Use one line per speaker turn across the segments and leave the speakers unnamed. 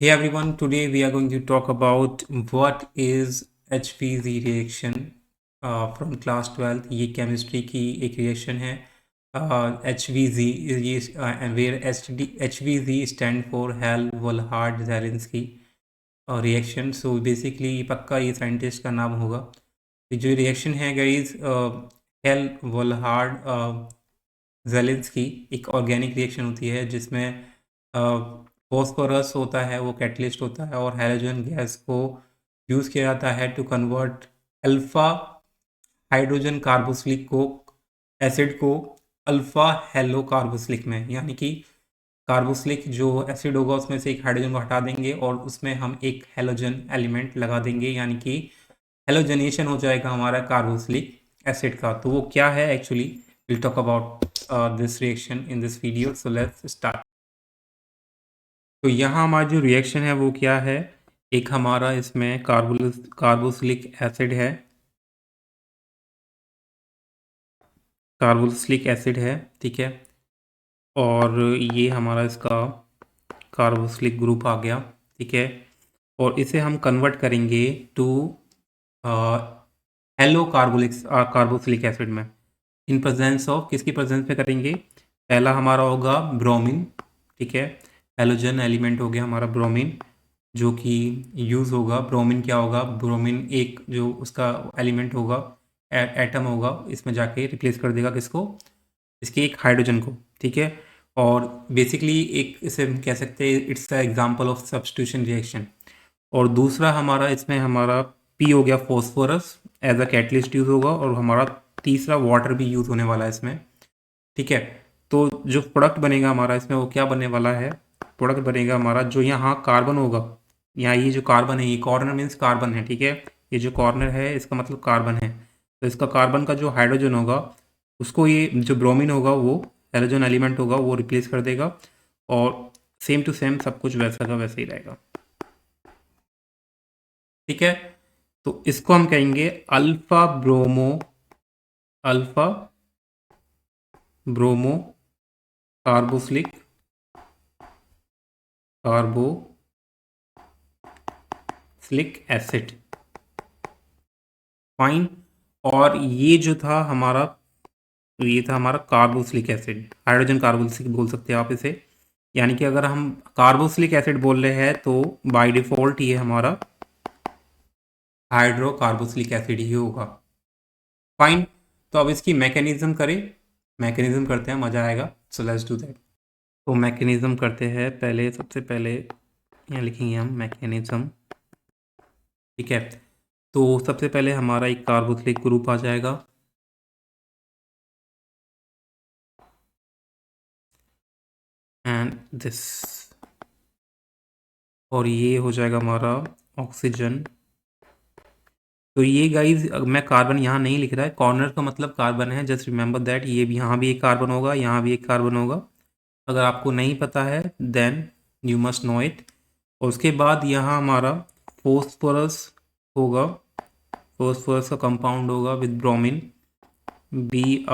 Hey everyone, today we are going to talk about what is HVZ reaction from class 12th. ये chemistry की एक reaction है HVZ and where HVZ stand for Hell-Wohlhard-Zelinsky reaction. So basically पक्का ये scientist का नाम होगा। तो जो reaction है guys Hell-Wohlhard जेलेंस्की एक ऑर्गेनिक रिएक्शन होती है जिसमें फॉस्फोरस होता है, वो कैटलिस्ट होता है और हैलोजन गैस को यूज़ किया जाता है to convert alpha hydrogen carboxylic को एसिड को अल्फा हेलो कार्बोक्सिलिक में, यानी कि कार्बोक्सिलिक जो एसिड होगा उसमें से एक हाइड्रोजन को हटा देंगे और उसमें हम एक हेलोजन एलिमेंट लगा देंगे, यानी कि हेलोजनेशन हो जाएगा हमारा कार्बोक्सिलिक एसिड का। तो वो क्या है actually, we'll talk about this reaction in this video. So let's start. तो यहाँ हमारा जो रिएक्शन है वो क्या है, एक हमारा इसमें कार्बोक्सिलिक एसिड है, ठीक है। और ये हमारा इसका कार्बोक्सिलिक ग्रुप आ गया, ठीक है। और इसे हम कन्वर्ट करेंगे टू हेलो कार्बोक्सिलिक एसिड में, इन प्रेजेंस ऑफ किसकी प्रेजेंस में करेंगे। पहला हमारा होगा ब्रोमीन, ठीक है। हेलोजन एलिमेंट हो गया हमारा ब्रोमीन, जो कि यूज़ होगा। ब्रोमीन क्या होगा, ब्रोमीन एक जो उसका एलिमेंट होगा, एटम होगा, इसमें जाके रिप्लेस कर देगा किसको, इसके एक हाइड्रोजन को, ठीक है। और बेसिकली एक इसे हम कह सकते हैं it's the example of substitution reaction. और दूसरा हमारा इसमें हमारा पी हो गया, phosphorus as a catalyst use होगा। और हमारा तीसरा वाटर भी यूज़ होने वाला है इसमें, ठीक है। तो जो प्रोडक्ट बनेगा हमारा इसमें वो क्या बनने वाला है, प्रोडक्ट बनेगा हमारा जो यहाँ कार्बन होगा, यहाँ ये जो कार्बन है, ये कॉर्नर मीन्स कार्बन है, ठीक है। ये जो कॉर्नर है इसका मतलब कार्बन है। तो इसका कार्बन का जो हाइड्रोजन होगा उसको ये जो ब्रोमीन होगा वो हाइड्रोजन एलिमेंट होगा वो रिप्लेस कर देगा, और सेम टू सेम सब कुछ वैसा का वैसा ही रहेगा, ठीक है। तो इसको हम कहेंगे alpha bromo carboxylic acid, fine. और ये जो था हमारा, ये था हमारा कार्बोक्सिलिक एसिड, हाइड्रोजन कार्बोक्सिलिक बोल सकते हैं आप इसे। यानी कि अगर हम कार्बोक्सिलिक एसिड बोल रहे हैं तो बाय डिफॉल्ट ये हमारा हाइड्रोकार्बोक्सिलिक एसिड ही होगा, फाइन। तो अब इसकी मैकेनिज्म करते हैं, मज़ा आएगा। So let's do that. तो मैकेनिज्म करते हैं, पहले सबसे पहले यहाँ लिखेंगे हम मैकेनिज्म, ठीक है। तो सबसे पहले हमारा एक कार्बोक्सिलिक ग्रुप आ जाएगा, एंड दिस, और ये हो जाएगा हमारा ऑक्सीजन। तो ये गाइज मैं कार्बन यहाँ नहीं लिख रहा है, कॉर्नर का मतलब कार्बन है, जस्ट रिमेंबर दैट। ये भी, यहाँ भी एक कार्बन होगा, यहाँ भी एक कार्बन होगा। अगर आपको नहीं पता है then you must know it. और उसके बाद यहाँ हमारा फोस्फोरस होगा, फोस्फोरस का कंपाउंड होगा विद ब्रोमीन, बी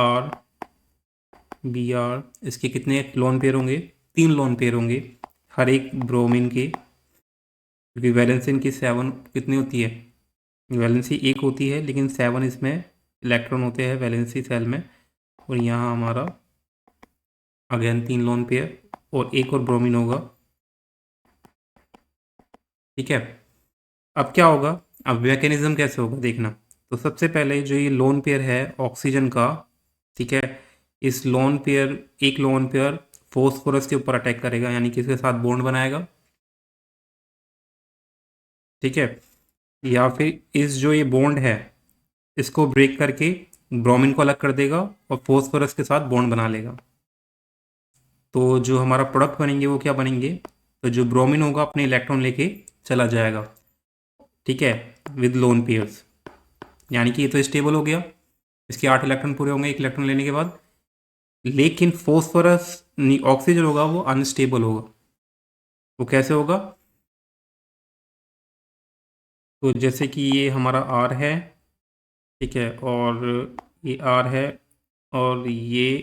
आर। इसके कितने लोन पेयर होंगे, 3 लोन पेयर होंगे हर एक ब्रोमीन के, क्योंकि वैलेंसी इनकी 7 कितनी होती है, वैलेंसी 1 होती है, लेकिन 7 इसमें इलेक्ट्रॉन होते हैं वैलेंसी सेल में। और यहाँ हमारा अगेन 3 लोन पेयर और एक और ब्रोमीन होगा, ठीक है। अब क्या होगा, अब मैकेनिज्म कैसे होगा देखना। तो सबसे पहले जो ये लोन पेयर है ऑक्सीजन का, ठीक है, इस लोन पेयर, एक लोन पेयर फोस्फोरस के ऊपर अटैक करेगा, यानी कि इसके साथ बॉन्ड बनाएगा, ठीक है। या फिर इस जो ये बॉन्ड है इसको ब्रेक करके ब्रोमीन को अलग कर देगा और फोस्फोरस के साथ बॉन्ड बना लेगा। तो जो हमारा प्रोडक्ट बनेंगे वो क्या बनेंगे, तो जो ब्रोमीन होगा अपने इलेक्ट्रॉन लेके चला जाएगा, ठीक है, विद लोन पेयर्स। यानी कि ये तो स्टेबल हो गया, इसके 8 इलेक्ट्रॉन पूरे होंगे एक इलेक्ट्रॉन लेने के बाद। लेकिन फोस्फोरस ऑक्सीजन होगा वो अनस्टेबल होगा। वो कैसे होगा, तो जैसे कि ये हमारा आर है, ठीक है, और ये आर है, और ये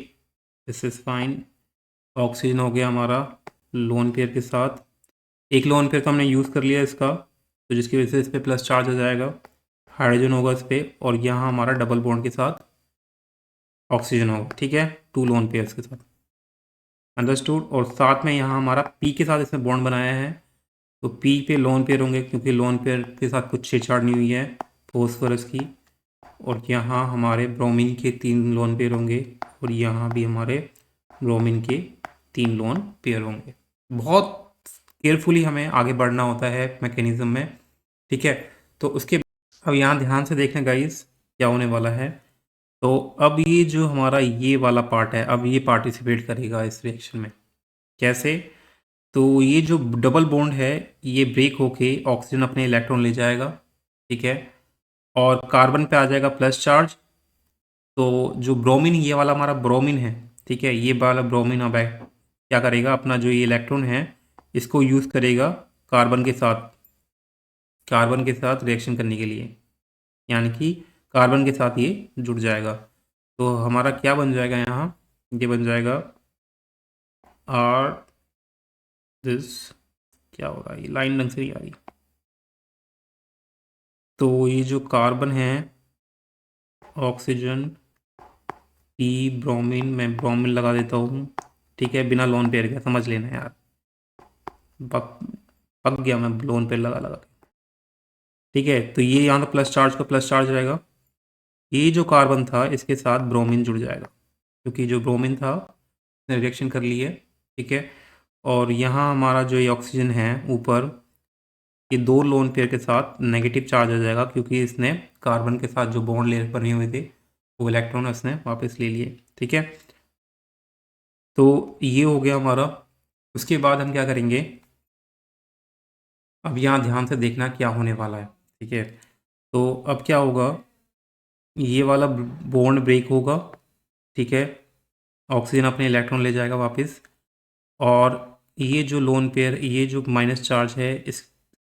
दिस इज फाइन। ऑक्सीजन हो गया हमारा लोन पेयर के साथ, एक लोन पेयर तो हमने यूज़ कर लिया इसका, तो जिसकी वजह से इस पर प्लस चार्ज आ जाएगा, हाइड्रोजन होगा इस पर, और यहाँ हमारा डबल बॉन्ड के साथ ऑक्सीजन होगा। ठीक है, 2 लोन पेयर्स के साथ, अंडरस्टूड। और साथ में यहाँ हमारा पी के साथ इसने बॉन्ड बनाया है, तो पी पे लोन पेयर होंगे क्योंकि लोन पेयर के साथ कुछ छेड़छाड़ नहीं हुई है फॉस्फोरस की। और यहाँ हमारे ब्रोमीन के 3 लोन पेयर होंगे, और यहाँ भी हमारे ब्रोमीन के 3 लोन पेयर होंगे। बहुत केयरफुली हमें आगे बढ़ना होता है मैकेनिज्म में। ठीक है, तो उसके अब यहाँ ध्यान से देखना गाइस क्या होने वाला है। तो अब ये जो हमारा ये वाला पार्ट है, अब ये पार्टिसिपेट करेगा इस रिएक्शन में। कैसे? तो ये जो डबल बॉन्ड है ये ब्रेक होके ऑक्सीजन अपने इलेक्ट्रॉन ले जाएगा। ठीक है, और कार्बन पे आ जाएगा प्लस चार्ज। तो जो ब्रोमीन, ये वाला हमारा ब्रोमीन है, ठीक है, ये वाला ब्रोमीन अब है क्या करेगा, अपना जो ये इलेक्ट्रॉन है इसको यूज़ करेगा कार्बन के साथ, कार्बन के साथ रिएक्शन करने के लिए, यानी कि कार्बन के साथ ये जुड़ जाएगा। तो हमारा क्या बन जाएगा यहाँ, ये बन जाएगा आर दिस, क्या हो रहा है, ये लाइन ढंग से नहीं आ रही। तो ये जो कार्बन है, ऑक्सीजन, पी, ब्रोमीन, मैं ब्रोमीन लगा देता हूँ। ठीक है, बिना लोन पेयर के, समझ लेना यार, पक पक गया मैं लोन पेयर लगा लगा के। ठीक है, तो ये यहाँ तो प्लस चार्ज का प्लस चार्ज रहेगा, ये जो कार्बन था इसके साथ ब्रोमीन जुड़ जाएगा, क्योंकि जो ब्रोमीन था उसने रिएक्शन कर ली है। ठीक है, और यहाँ हमारा जो ये ऑक्सीजन है ऊपर, ये 2 लोन पेयर के साथ नेगेटिव चार्ज आ जाएगा, क्योंकि इसने कार्बन के साथ जो बॉन्ड लेयर बने हुए थे वो इलेक्ट्रॉन इसने वापस ले लिए। ठीक है, तो ये हो गया हमारा। उसके बाद हम क्या करेंगे, अब यहाँ ध्यान से देखना क्या होने वाला है। ठीक है, तो अब क्या होगा, ये वाला बॉन्ड ब्रेक होगा। ठीक है, ऑक्सीजन अपने इलेक्ट्रॉन ले जाएगा वापस, और ये जो लोन पेयर, ये जो माइनस चार्ज है, इस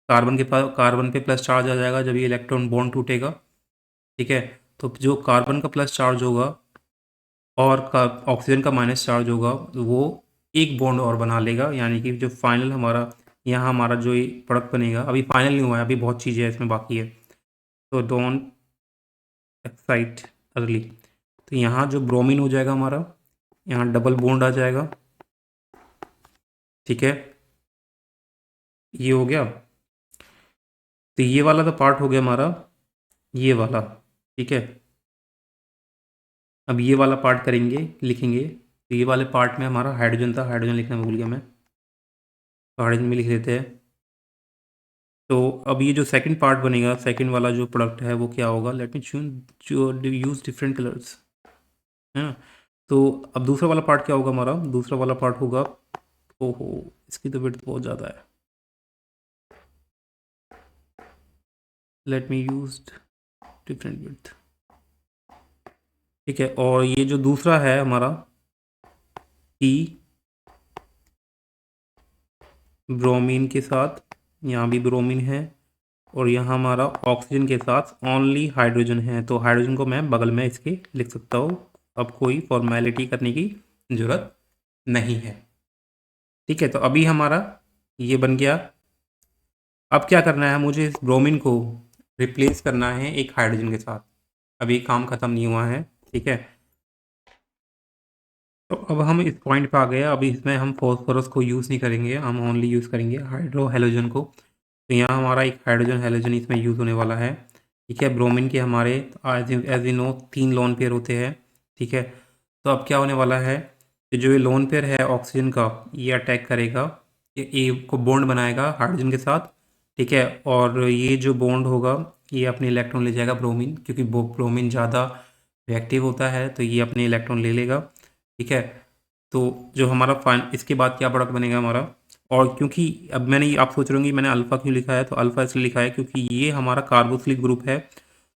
कार्बन के पास, कार्बन पे प्लस चार्ज आ जाएगा जब ये इलेक्ट्रॉन बॉन्ड टूटेगा। ठीक है, तो जो कार्बन का प्लस चार्ज होगा और ऑक्सीजन का माइनस चार्ज होगा, वो एक बॉन्ड और बना लेगा, यानी कि जो फाइनल हमारा यहाँ हमारा जो ये प्रोडक्ट बनेगा, अभी फाइनल नहीं हुआ है, अभी बहुत चीज़ें हैं इसमें बाकी है। तो डोंट एक्साइट अर्ली। तो यहाँ जो ब्रोमीन हो जाएगा हमारा, यहाँ डबल बॉन्ड आ जाएगा। ठीक है, ये हो गया। तो ये वाला तो पार्ट हो गया हमारा, ये वाला। ठीक है, अब ये वाला पार्ट करेंगे, लिखेंगे। तो ये वाले पार्ट में हमारा हाइड्रोजन था, हाइड्रोजन लिखना भूल गया मैं, तो हाइड्रोजन में लिख देते हैं। तो अब ये जो सेकंड पार्ट बनेगा, सेकंड वाला जो प्रोडक्ट है वो क्या होगा, let me use different colours, है ना। तो अब दूसरा वाला पार्ट क्या होगा हमारा, दूसरा वाला पार्ट होगा, ओहो इसकी तो विड्थ बहुत ज़्यादा है, let me use different width. ठीक है, और ये जो दूसरा है हमारा ई ब्रोमीन के साथ, यहाँ भी ब्रोमीन है, और यहाँ हमारा ऑक्सीजन के साथ ओनली हाइड्रोजन है, तो हाइड्रोजन को मैं बगल में इसके लिख सकता हूँ। अब कोई फॉर्मेलिटी करने की ज़रूरत नहीं है। ठीक है, तो अभी हमारा ये बन गया। अब क्या करना है, मुझे इस ब्रोमीन को रिप्लेस करना है एक हाइड्रोजन के साथ, अभी काम ख़त्म नहीं हुआ है। ठीक है, तो अब हम इस पॉइंट पे आ गए, अभी इसमें हम फॉस्फोरस को यूज़ नहीं करेंगे, हम ओनली यूज़ करेंगे हाइड्रो हेलोजन को। तो यहाँ हमारा एक हाइड्रोजन हेलोजन इसमें यूज़ होने वाला है। ठीक है, ब्रोमीन के हमारे as you know 3 lone pair होते हैं। ठीक है, तो अब क्या होने वाला है, कि जो ये लोन पेयर है ऑक्सीजन का, ये अटैक करेगा, ये ए को बॉन्ड बनाएगा हाइड्रोजन के साथ। ठीक है, और ये जो बॉन्ड होगा ये अपने इलेक्ट्रॉन ले जाएगा ब्रोमीन, क्योंकि ब्रोमीन ज़्यादा रिएक्टिव होता है तो ये अपने इलेक्ट्रॉन ले लेगा। ठीक है, तो जो हमारा फाइन, इसके बाद क्या प्रोडक्ट बनेगा हमारा, और क्योंकि अब मैंने, आप सोच रहे होंगे मैंने अल्फ़ा क्यों लिखा है, तो अल्फ़ा इसलिए लिखा है क्योंकि ये हमारा कार्बोक्सिलिक ग्रुप है।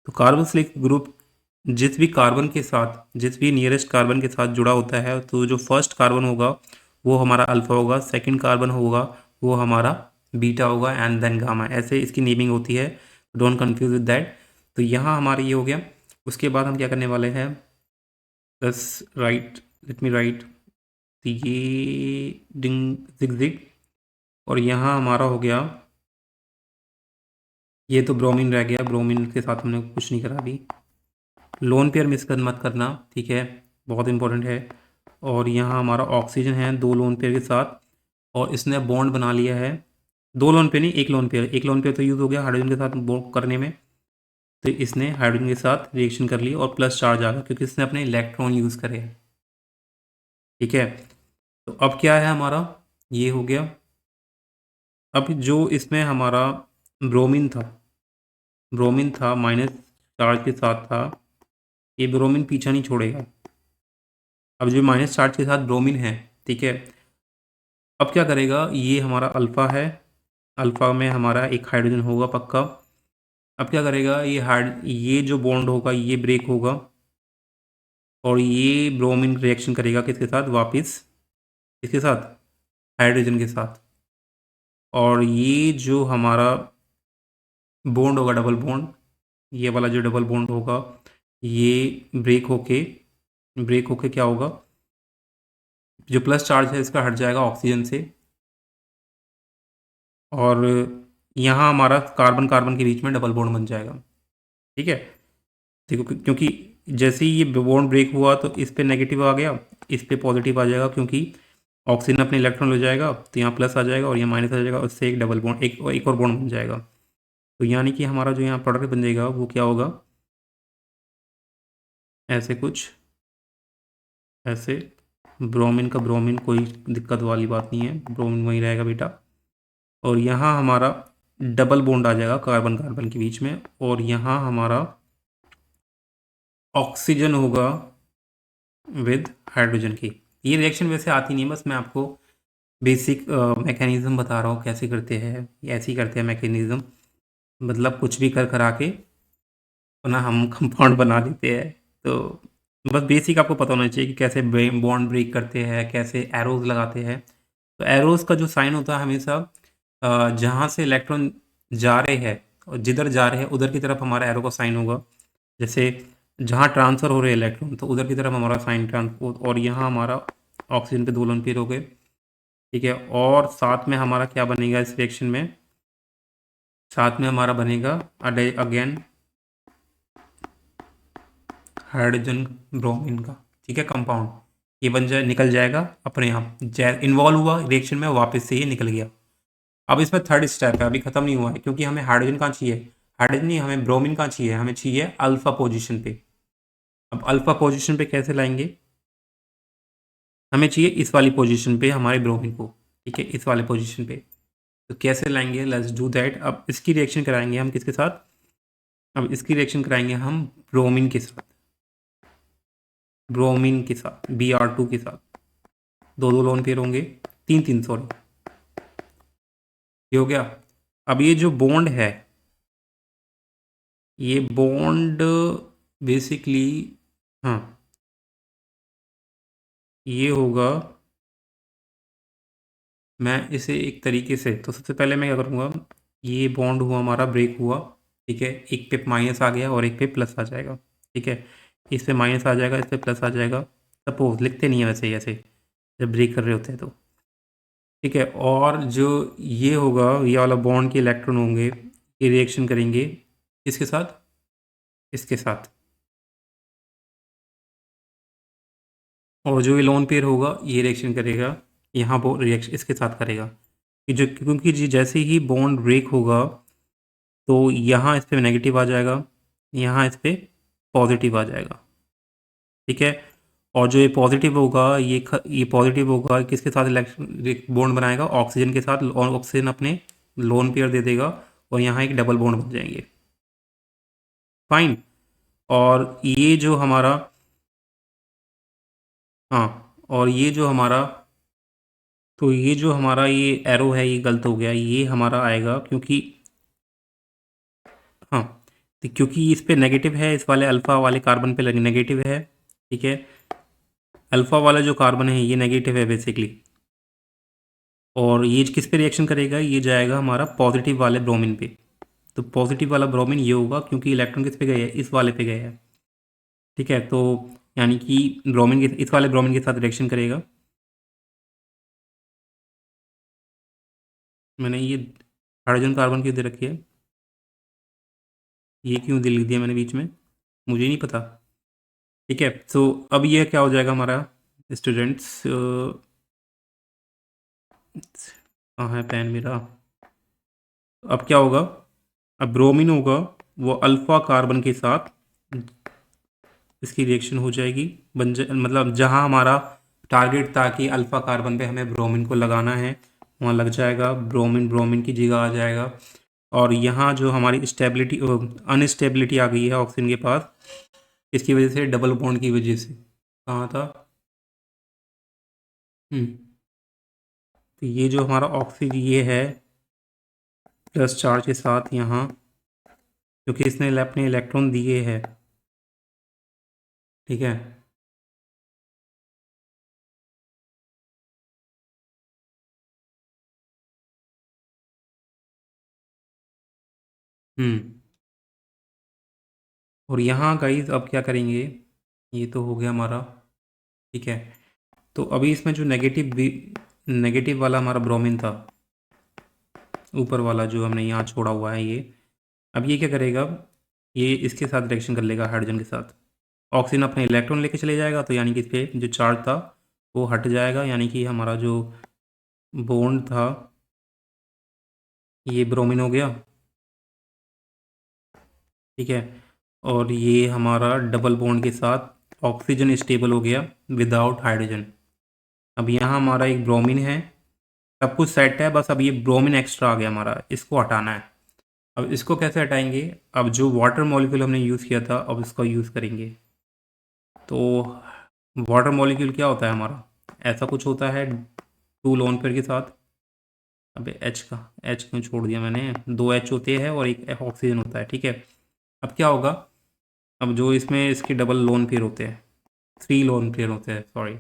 तो कार्बोक्सिलिक ग्रुप जिस भी कार्बन के साथ, जिस भी नियरेस्ट कार्बन के साथ जुड़ा होता है, तो जो फर्स्ट कार्बन होगा वो हमारा अल्फ़ा होगा, सेकंड कार्बन होगा वो हमारा बीटा होगा, एंड देन गामा, ऐसे इसकी नेमिंग होती है, डोंट कंफ्यूज विद दैट। तो यहाँ हमारा ये हो गया। उसके बाद हम क्या करने वाले हैं, बस राइट, लेट मी राइट, तो ये डिंग जिग जिग, और यहाँ हमारा हो गया, ये तो ब्रोमीन रह गया, ब्रोमीन के साथ हमने कुछ नहीं करा अभी। लोन पेयर मिस कर मत करना, ठीक है, बहुत इंपॉर्टेंट है। और यहाँ हमारा ऑक्सीजन है 2 लोन पेयर के साथ, और इसने बॉन्ड बना लिया है, 2 लोन पेयर नहीं, 1 लोन पेयर, 1 लोन पेयर तो यूज़ हो गया हाइड्रोजन के साथ बॉन्ड करने में। तो इसने हाइड्रोजन के साथ रिएक्शन कर ली और प्लस चार्ज आ गया क्योंकि इसने अपने इलेक्ट्रॉन यूज़ करे हैं, ठीक है। तो अब क्या है हमारा, ये हो गया। अब जो इसमें हमारा ब्रोमीन था, माइनस चार्ज के साथ था, ये ब्रोमीन पीछा नहीं छोड़ेगा। अब जो माइनस चार्ज के साथ ब्रोमीन है, ठीक है, अब क्या करेगा, ये हमारा अल्फ़ा है, अल्फ़ा में हमारा एक हाइड्रोजन होगा पक्का। अब क्या करेगा, ये जो बॉन्ड होगा ये ब्रेक होगा, और ये ब्रोमीन रिएक्शन करेगा किसके साथ वापस, किसके साथ, हाइड्रोजन के साथ। और ये जो हमारा बॉन्ड होगा डबल बॉन्ड, ये वाला जो डबल बॉन्ड होगा ये ब्रेक होके क्या होगा, जो प्लस चार्ज है इसका हट जाएगा ऑक्सीजन से, और यहाँ हमारा कार्बन कार्बन के बीच में डबल बॉन्ड बन जाएगा, ठीक है। देखो क्योंकि जैसे ही ये बॉन्ड ब्रेक हुआ तो इस पे नेगेटिव आ गया, इस पे पॉजिटिव आ जाएगा, क्योंकि ऑक्सीजन अपने इलेक्ट्रॉन ले जाएगा तो यहाँ प्लस आ जाएगा और यहाँ माइनस आ जाएगा, उससे एक डबल बॉन्ड, एक और बॉन्ड बन जाएगा। तो यानी कि हमारा जो यहाँ प्रोडक्ट बन जाएगा वो क्या होगा, ऐसे कुछ, ऐसे ब्रोमीन का ब्रोमीन, कोई दिक्कत वाली बात नहीं है, ब्रोमीन वहीं रहेगा बेटा। और यहाँ हमारा डबल बॉन्ड आ जाएगा कार्बन कार्बन के बीच में, और यहाँ हमारा ऑक्सीजन होगा विद हाइड्रोजन की। ये रिएक्शन वैसे आती नहीं है, बस मैं आपको बेसिक मैकेनिज्म बता रहा हूँ कैसे करते हैं, ये ऐसे ही करते हैं मैकेनिज्म, मतलब कुछ भी कर करा के ना हम कंपाउंड बना लेते हैं। तो बस बेसिक आपको पता होना चाहिए कि कैसे बॉन्ड ब्रेक करते हैं, कैसे एरोज लगाते हैं। तो एरोज का जो साइन होता है हमेशा जहाँ से इलेक्ट्रॉन जा रहे हैं और जिधर जा रहे हैं उधर की तरफ हमारा एरो का साइन होगा। जैसे जहाँ ट्रांसफ़र हो रहे हैं इलेक्ट्रॉन तो उधर की तरफ हमारा साइन ट्रांसपोर्ट, और यहाँ हमारा ऑक्सीजन पे 2 लोन पेयर हो गए, ठीक है। और साथ में हमारा क्या बनेगा इस रिएक्शन में, साथ में हमारा बनेगा अगेन हाइड्रोजन ब्रोमीन का, ठीक है, कंपाउंड। ये बन जाए, निकल जाएगा अपने आप, इन्वॉल्व हुआ रिएक्शन में, वापस से ये निकल गया। अब इसमें थर्ड स्टेप है, अभी खत्म नहीं हुआ है, क्योंकि हमें हाइड्रोजन कहाँ चाहिए, हाइड्रोजन नहीं, हमें ब्रोमीन कहाँ चाहिए, हमें चाहिए अल्फा पोजीशन पे। अब अल्फा पोजीशन पे कैसे लाएंगे, हमें चाहिए इस वाली पोजीशन पे हमारे ब्रोमीन को, ठीक है, इस वाले पोजीशन पे। तो कैसे लाएंगे, लेट्स डू दैट। अब इसकी रिएक्शन कराएंगे हम किसके साथ, अब इसकी रिएक्शन कराएंगे हम ब्रोमीन के साथ, Br2 के साथ, 2 लोन पेयर होंगे, 3 सॉरी, ये हो गया। अब ये जो बॉन्ड है, ये बॉन्ड बेसिकली, हाँ, ये होगा, मैं इसे एक तरीके से, तो सबसे पहले मैं क्या करूँगा, ये बॉन्ड हुआ हमारा, ब्रेक हुआ, ठीक है, एक पे माइनस आ गया और एक पे प्लस आ जाएगा, ठीक है, इस पे माइनस आ जाएगा, इस पे प्लस आ जाएगा। सपोज लिखते नहीं है वैसे ही ऐसे, जब ब्रेक कर रहे होते हैं तो, ठीक है। और जो ये होगा, ये वाला बॉन्ड के इलेक्ट्रॉन होंगे, ये रिएक्शन करेंगे इसके साथ, इसके साथ, और जो ये लोन पेयर होगा ये रिएक्शन करेगा, यहाँ वो रिएक्शन इसके साथ करेगा, कि जो, क्योंकि जैसे ही बॉन्ड ब्रेक होगा तो यहाँ इस पे नेगेटिव आ जाएगा, यहाँ इस पे पॉजिटिव आ जाएगा, ठीक है। और जो ये पॉजिटिव होगा, ये पॉजिटिव होगा, किसके साथ इलेक्ट्रॉन बॉन्ड बनाएगा, ऑक्सीजन के साथ, और ऑक्सीजन अपने लोन पेयर दे देगा, और यहाँ एक डबल बॉन्ड बन जाएंगे, फाइन। और ये जो हमारा, हाँ, और ये जो हमारा, तो ये जो हमारा ये एरो है ये गलत हो गया, ये हमारा आएगा क्योंकि, हाँ, तो क्योंकि इस पे नेगेटिव है, इस वाले अल्फ़ा वाले कार्बन पे नेगेटिव है, ठीक है, अल्फ़ा वाला जो कार्बन है ये नेगेटिव है बेसिकली। और ये किस पे रिएक्शन करेगा, ये जाएगा हमारा पॉजिटिव वाले ब्रोमीन पे। तो पॉजिटिव वाला ब्रोमीन ये होगा क्योंकि इलेक्ट्रॉन किस पे गए हैं, इस वाले पे गए हैं, ठीक है। तो यानी कि ब्रोमीन के, इस वाले ब्रोमीन के साथ रिएक्शन करेगा, मैंने ये हाइड्रोजन कार्बन क्यों दे रखी है, ये क्यों दे लिख दिया मैंने बीच में, मुझे नहीं पता। ठीक है, तो अब ये क्या हो जाएगा हमारा स्टूडेंट्स, कहाँ है पेन मेरा, अब क्या होगा, अब ब्रोमीन होगा वो अल्फा कार्बन के साथ इसकी रिएक्शन हो जाएगी, मतलब जहाँ हमारा टारगेट था कि अल्फा कार्बन पे हमें ब्रोमीन को लगाना है, वहाँ लग जाएगा, ब्रोमीन ब्रोमीन की जगह आ जाएगा। और यहाँ जो हमारी स्टेबिलिटी अनस्टेबिलिटी आ गई है ऑक्सीजन के पास, इसकी वजह से डबल बॉन्ड की वजह से, कहाँ था, तो ये जो हमारा ऑक्सीजन ये है प्लस चार्ज के साथ यहाँ, क्योंकि इसने अपने इलेक्ट्रॉन दिए हैं, ठीक है। हम्म और यहाँ गाइस अब क्या करेंगे, ये तो हो गया हमारा, ठीक है। तो अभी इसमें जो नेगेटिव वाला हमारा ब्रोमीन था, ऊपर वाला जो हमने यहाँ छोड़ा हुआ है ये, अब ये क्या करेगा, ये इसके साथ रिएक्शन कर लेगा हाइड्रोजन के साथ, ऑक्सीजन अपने इलेक्ट्रॉन लेके चले जाएगा, तो यानी कि इस पे जो चार्ज था वो हट जाएगा, यानी कि हमारा जो बॉन्ड था ये ब्रोमीन हो गया, ठीक है। और ये हमारा डबल बॉन्ड के साथ ऑक्सीजन स्टेबल हो गया विदाउट हाइड्रोजन। अब यहाँ हमारा एक ब्रोमीन है, सब कुछ सेट है, बस अब ये ब्रोमीन एक्स्ट्रा आ गया हमारा, इसको हटाना है। अब इसको कैसे हटाएंगे, अब जो वाटर मॉलिक्यूल हमने यूज़ किया था अब इसको यूज़ करेंगे। तो वाटर मॉलिक्यूल क्या होता है हमारा, ऐसा कुछ होता है 2 लोन पेयर के साथ, अबे एच का एच क्यों छोड़ दिया मैंने, 2 एच होते हैं और एक ऑक्सीजन होता है, ठीक है। अब क्या होगा, अब जो इसमें इसके डबल लोन पेयर होते हैं, 3 लोन पेयर होते हैं, सॉरी।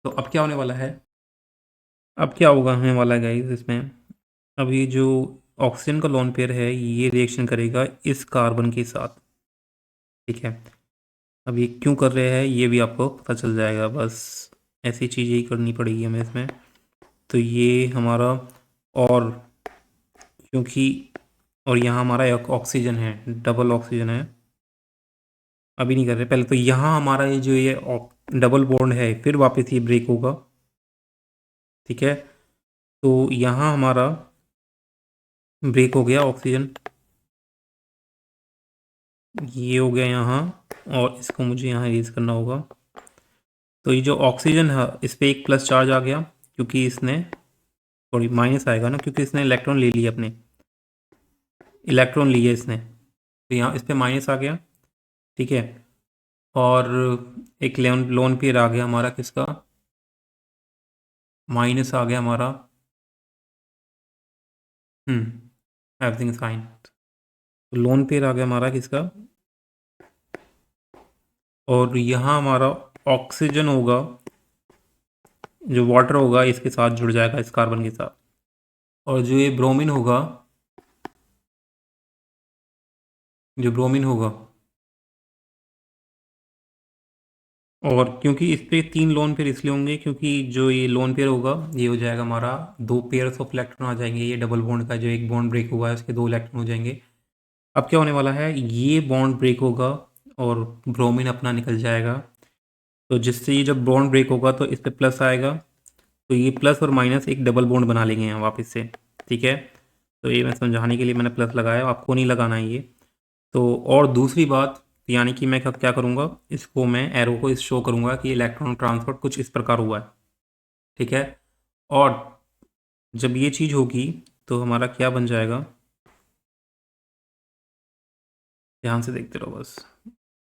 तो अब क्या होने वाला है, अब क्या होगा होने वाला है गाइस इसमें, अभी जो ऑक्सीजन का लोन पेयर है ये रिएक्शन करेगा इस कार्बन के साथ, ठीक है। अब ये क्यों कर रहे हैं ये भी आपको पता चल जाएगा, बस ऐसी चीज़ें ही करनी पड़ेगी हमें इसमें। तो ये हमारा, और क्योंकि, और यहाँ हमारा एक ऑक्सीजन है, डबल ऑक्सीजन है, अभी नहीं कर रहे, पहले तो यहाँ हमारा ये जो ये डबल बॉन्ड है फिर वापस ये ब्रेक होगा, ठीक है। तो यहाँ हमारा ब्रेक हो गया ऑक्सीजन, ये हो गया यहाँ, और इसको मुझे यहाँ यूज़ करना होगा। तो ये जो ऑक्सीजन है इस पर एक प्लस चार्ज आ गया, क्योंकि इसने, सॉरी माइनस आएगा ना, क्योंकि इसने इलेक्ट्रॉन ले लिया, अपने इलेक्ट्रॉन लिए इसने, तो यहाँ इस पर माइनस आ गया, ठीक है। और एक लोन लोन पेयर आ गया हमारा किसका, माइनस आ गया हमारा, एवरीथिंग फाइन। तो लोन पेयर आ गया हमारा किसका, और यहाँ हमारा ऑक्सीजन होगा, जो वाटर होगा इसके साथ जुड़ जाएगा इस कार्बन के साथ, और जो ये ब्रोमीन होगा, जो ब्रोमीन होगा, और क्योंकि इस पे 3 लोन पेयर इसलिए होंगे क्योंकि जो ये लोन पेयर होगा ये हो जाएगा हमारा 2 पेयर्स ऑफ इलेक्ट्रॉन आ जाएंगे, ये डबल बॉन्ड का जो एक बॉन्ड ब्रेक हुआ है उसके 2 इलेक्ट्रॉन हो जाएंगे। अब क्या होने वाला है, ये बॉन्ड ब्रेक होगा और ब्रोमीन अपना निकल जाएगा, तो जिससे ये जब बॉन्ड ब्रेक होगा तो इस पे प्लस आएगा, तो ये प्लस और माइनस एक डबल बॉन्ड बना लेंगे यहाँ वापस से, ठीक है। तो ये मैं समझाने के लिए मैंने प्लस लगाया, आपको नहीं लगाना है ये। तो और दूसरी बात, यानी कि मैं क्या करूँगा, इसको मैं एरो को इस शो करूँगा कि इलेक्ट्रॉन ट्रांसफर कुछ इस प्रकार हुआ है, ठीक है। और जब ये चीज़ होगी तो हमारा क्या बन जाएगा, ध्यान से देखते रहो बस,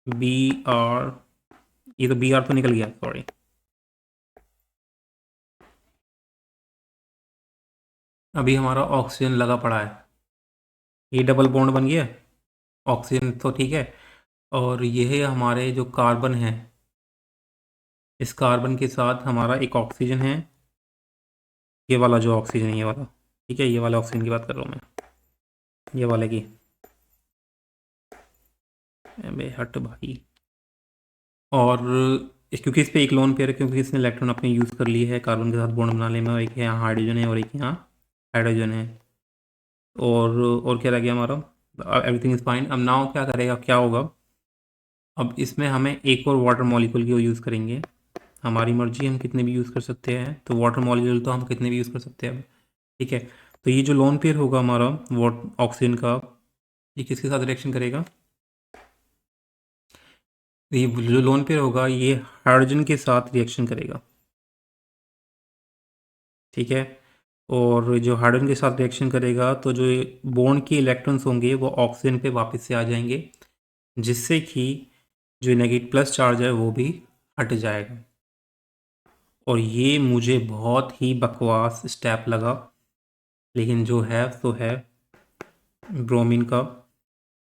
बी आर, ये तो बी आर तो निकल गया, सॉरी, अभी हमारा ऑक्सीजन लगा पड़ा है, ये डबल बॉन्ड बन गया, ऑक्सीजन तो ठीक है, और यह हमारे जो कार्बन है, इस कार्बन के साथ हमारा एक ऑक्सीजन है, ये वाला जो ऑक्सीजन है ये वाला, ठीक है, ये वाला ऑक्सीजन की बात कर रहा हूँ मैं, ये वाले की, अबे हट भाई। और क्योंकि इस पे एक लोन पेयर है, क्योंकि इसने इलेक्ट्रॉन अपने यूज़ कर लिए है कार्बन के साथ बॉन्ड बनाने में, और एक यहाँ हाइड्रोजन है और एक यहाँ हाइड्रोजन है, और क्या रह गया हमारा, एवरीथिंग इज़ फाइन। अब नाउ क्या करेगा, क्या होगा, अब इसमें हमें एक और वाटर मॉलिक्यूल की यूज़ करेंगे। हमारी मर्जी, हम कितने भी यूज़ कर सकते हैं, तो वाटर मॉलिक्यूल तो हम कितने भी यूज़ कर सकते हैं अब, ठीक है। तो ये जो लोन पेयर होगा हमारा वॉट ऑक्सीजन का, ये किसके साथ रिएक्शन करेगा, ये जो लोन पेयर होगा ये हाइड्रोजन के साथ रिएक्शन करेगा, ठीक है। और जो हाइड्रोजन के साथ रिएक्शन करेगा तो जो बॉन्ड के इलेक्ट्रॉन्स होंगे वो ऑक्सीजन पे वापस से आ जाएंगे, जिससे कि जो नेगेटिव प्लस चार्ज है वो भी हट जाएगा। और ये मुझे बहुत ही बकवास स्टेप लगा, लेकिन जो है सो है। ब्रोमीन का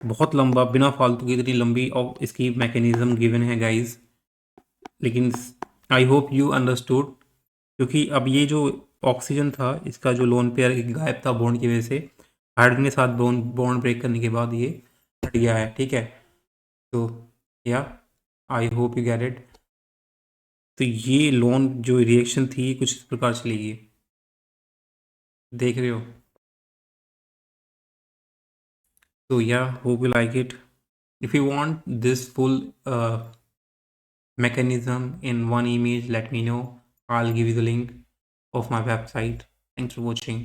बहुत लंबा, बिना फालतू की इतनी लंबी और इसकी मैकेनिज्म गिवन है गाइस, लेकिन आई होप यू अंडरस्टूड। क्योंकि अब ये जो ऑक्सीजन था इसका जो लोन पेयर गायब था बॉन्ड की वजह से, हाइड्रोजन के साथ बॉन्ड ब्रेक करने के बाद ये हट गया है, ठीक है। तो या I hope you get it. तो ये लोन जो रिएक्शन थी कुछ इस प्रकार चलेगी, देख रहे हो। So yeah, hope you like it. If you want this full mechanism in one image, let me know. I'll give you the link of my website. Thanks for watching.